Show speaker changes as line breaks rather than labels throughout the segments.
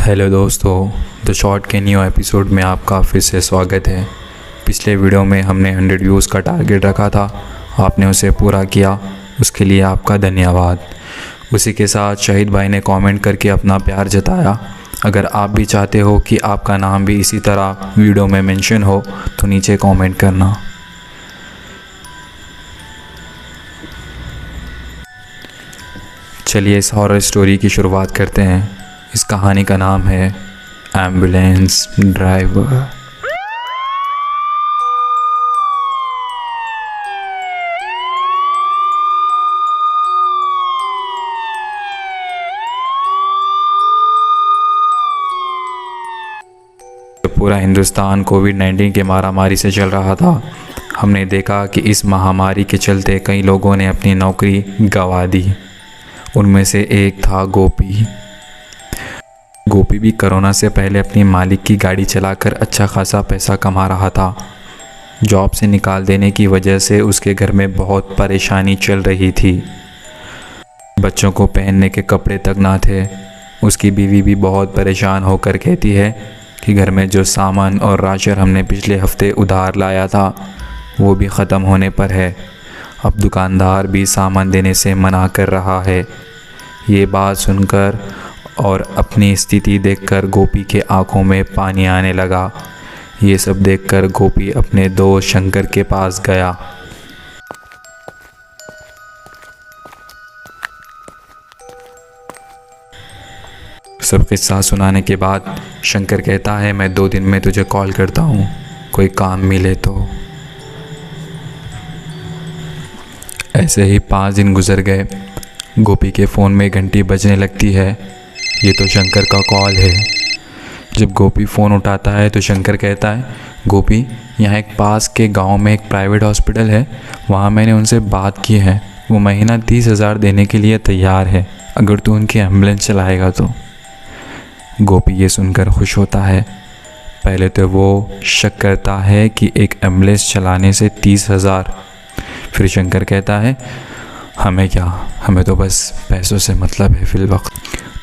Hello दोस्तों, the short के new episode में आपका फिर से स्वागत है। पिछले वीडियो में हमने 100 व्यूज़ का टारगेट रखा था, आपने उसे पूरा किया, उसके लिए आपका धन्यवाद। उसी के साथ शहीद भाई ने कमेंट करके अपना प्यार जताया। अगर आप भी चाहते हो कि आपका नाम भी इसी तरह वीडियो में मेंशन हो तो नीचे कमेंट करना। चलिए इस हॉरर स्टोरी की शुरुआत करते हैं। इस कहानी का नाम है एम्बुलेंस ड्राइवर। पूरा हिंदुस्तान कोविड-19 के मारामारी से चल रहा था। हमने देखा कि इस महामारी के चलते कई लोगों ने अपनी नौकरी गंवा दी। उनमें से एक था गोपी। गोपी भी कोरोना से पहले अपनी मालिक की गाड़ी चलाकर अच्छा खासा पैसा कमा रहा था। जॉब से निकाल देने की वजह से उसके घर में बहुत परेशानी चल रही थी। बच्चों को पहनने के कपड़े तक ना थे। उसकी बीवी भी बहुत परेशान होकर कहती है कि घर में जो सामान और राशन हमने पिछले हफ्ते उधार लाया था वो भी ख़त्म होने पर है। अब दुकानदार भी सामान देने से मना कर रहा है। ये बात सुनकर और अपनी स्थिति देखकर गोपी के आंखों में पानी आने लगा। ये सब देखकर गोपी अपने दोस्त शंकर के पास गया। सब किस्सा सुनाने के बाद शंकर कहता है, मैं 2 दिन में तुझे कॉल करता हूँ, कोई काम मिले तो। ऐसे ही 5 दिन गुजर गए। गोपी के फ़ोन में घंटी बजने लगती है। ये तो शंकर का कॉल है। जब गोपी फ़ोन उठाता है तो शंकर कहता है, गोपी यहाँ एक पास के गांव में एक प्राइवेट हॉस्पिटल है, वहाँ मैंने उनसे बात की है, वो महीना 30,000 देने के लिए तैयार है अगर तू उनकी एम्बुलेंस चलाएगा तो। गोपी ये सुनकर खुश होता है। पहले तो वो शक करता है कि एक एम्बुलेंस चलाने से 30,000। फिर शंकर कहता है, हमें क्या, हमें तो बस पैसों से मतलब है फिलवक्त।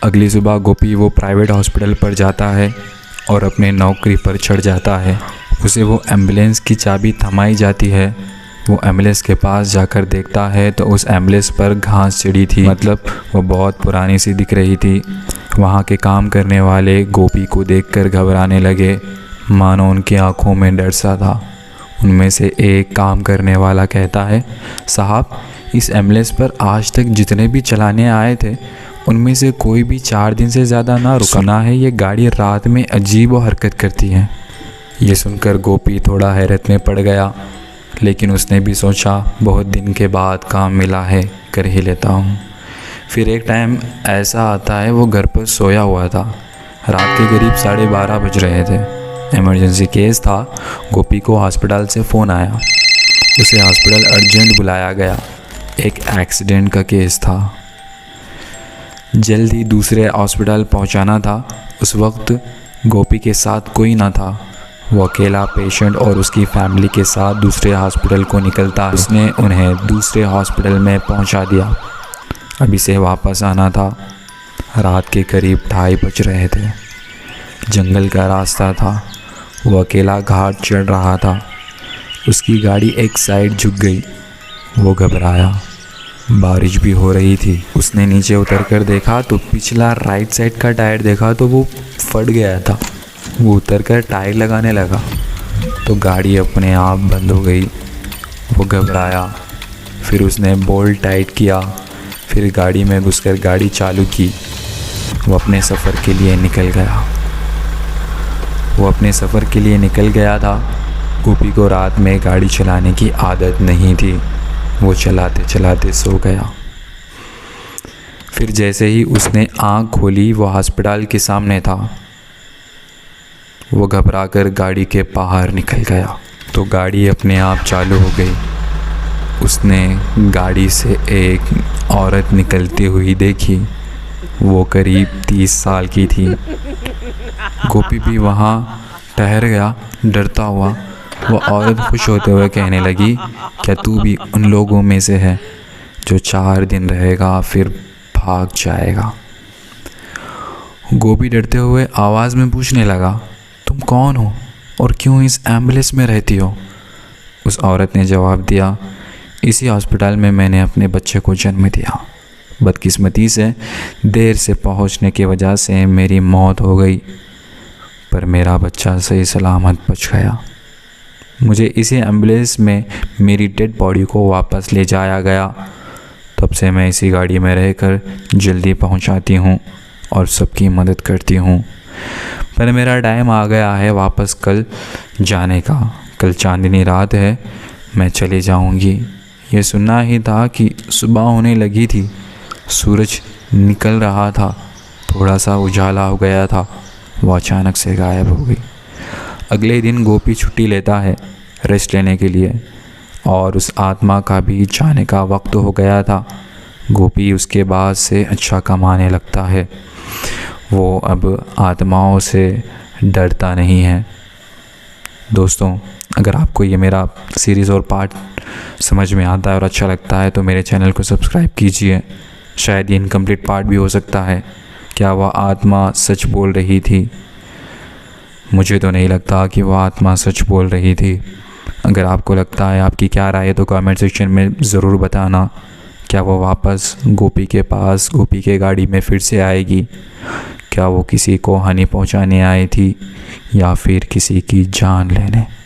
अगली सुबह गोपी वो प्राइवेट हॉस्पिटल पर जाता है और अपने नौकरी पर चढ़ जाता है। उसे वो एम्बुलेंस की चाबी थमाई जाती है। वो एम्बुलेंस के पास जाकर देखता है तो उस एम्बुलेंस पर घास चढ़ी थी, मतलब वो बहुत पुरानी सी दिख रही थी। वहाँ के काम करने वाले गोपी को देखकर घबराने लगे, मानो उनकी आंखों में डर सा था। उनमें से एक काम करने वाला कहता है, साहब इस एम्बुलेंस पर आज तक जितने भी चलाने आए थे उनमें से कोई भी 4 दिन से ज़्यादा ना रुका। सुना है ये गाड़ी रात में अजीब हरकत करती है। ये सुनकर गोपी थोड़ा हैरत में पड़ गया, लेकिन उसने भी सोचा बहुत दिन के बाद काम मिला है, कर ही लेता हूँ। फिर एक टाइम ऐसा आता है वो घर पर सोया हुआ था। रात के करीब 12:30 बज रहे थे। इमरजेंसी केस था। गोपी को हॉस्पिटल से फ़ोन आया। उसे हॉस्पिटल अर्जेंट बुलाया गया। एक एक्सीडेंट का केस था, जल्दी दूसरे हॉस्पिटल पहुंचाना था। उस वक्त गोपी के साथ कोई ना था। वो अकेला पेशेंट और उसकी फैमिली के साथ दूसरे हॉस्पिटल को निकलता। उसने उन्हें दूसरे हॉस्पिटल में पहुंचा दिया। अभी से वापस आना था। रात के करीब 2:30 बज रहे थे। जंगल का रास्ता था। वो अकेला घाट चढ़ रहा था। उसकी गाड़ी एक साइड झुक गई। वो घबराया। बारिश भी हो रही थी। उसने नीचे उतरकर देखा तो पिछला राइट साइड का टायर देखा तो वो फट गया था। वो उतरकर टायर लगाने लगा तो गाड़ी अपने आप बंद हो गई। वो घबराया। फिर उसने बोल्ट टाइट किया। फिर गाड़ी में घुसकर गाड़ी चालू की। वो अपने सफ़र के लिए निकल गया था। गोपी को रात में गाड़ी चलाने की आदत नहीं थी। वो चलाते चलाते सो गया। फिर जैसे ही उसने आँख खोली वो हॉस्पिटल के सामने था। वो घबराकर गाड़ी के बाहर निकल गया तो गाड़ी अपने आप चालू हो गई। उसने गाड़ी से एक औरत निकलती हुई देखी। वो करीब 30 साल की थी। गोपी भी वहाँ ठहर गया डरता हुआ। वो औरत खुश होते हुए कहने लगी, क्या तू भी उन लोगों में से है जो 4 दिन रहेगा फिर भाग जाएगा? गोपी डरते हुए आवाज़ में पूछने लगा, तुम कौन हो और क्यों इस एम्बुलेंस में रहती हो? उस औरत ने जवाब दिया, इसी हॉस्पिटल में मैंने अपने बच्चे को जन्म दिया। बदकिस्मती से देर से पहुंचने की वजह से मेरी मौत हो गई, पर मेरा बच्चा सही सलामत बच गया। मुझे इसी एम्बुलेंस में मेरी डेड बॉडी को वापस ले जाया गया। तब से मैं इसी गाड़ी में रहकर जल्दी पहुंचाती हूं और सबकी मदद करती हूं। पर मेरा टाइम आ गया है वापस कल जाने का। कल चांदनी रात है, मैं चली जाऊंगी। ये सुनना ही था कि सुबह होने लगी थी, सूरज निकल रहा था, थोड़ा सा उजाला हो गया था, वो अचानक से गायब हो गई। अगले दिन गोपी छुट्टी लेता है रेस्ट लेने के लिए, और उस आत्मा का भी जाने का वक्त हो गया था। गोपी उसके बाद से अच्छा कमाने लगता है। वो अब आत्माओं से डरता नहीं है। दोस्तों, अगर आपको ये मेरा सीरीज़ और पार्ट समझ में आता है और अच्छा लगता है तो मेरे चैनल को सब्सक्राइब कीजिए। शायद ये इनकम्प्लीट पार्ट भी हो सकता है। क्या वह आत्मा सच बोल रही थी? मुझे तो नहीं लगता कि वह आत्मा सच बोल रही थी। अगर आपको लगता है, आपकी क्या राय है, तो कमेंट सेक्शन में ज़रूर बताना। क्या वो वापस गोपी के पास, गोपी के गाड़ी में फिर से आएगी? क्या वो किसी को हानि पहुंचाने आई थी या फिर किसी की जान लेने?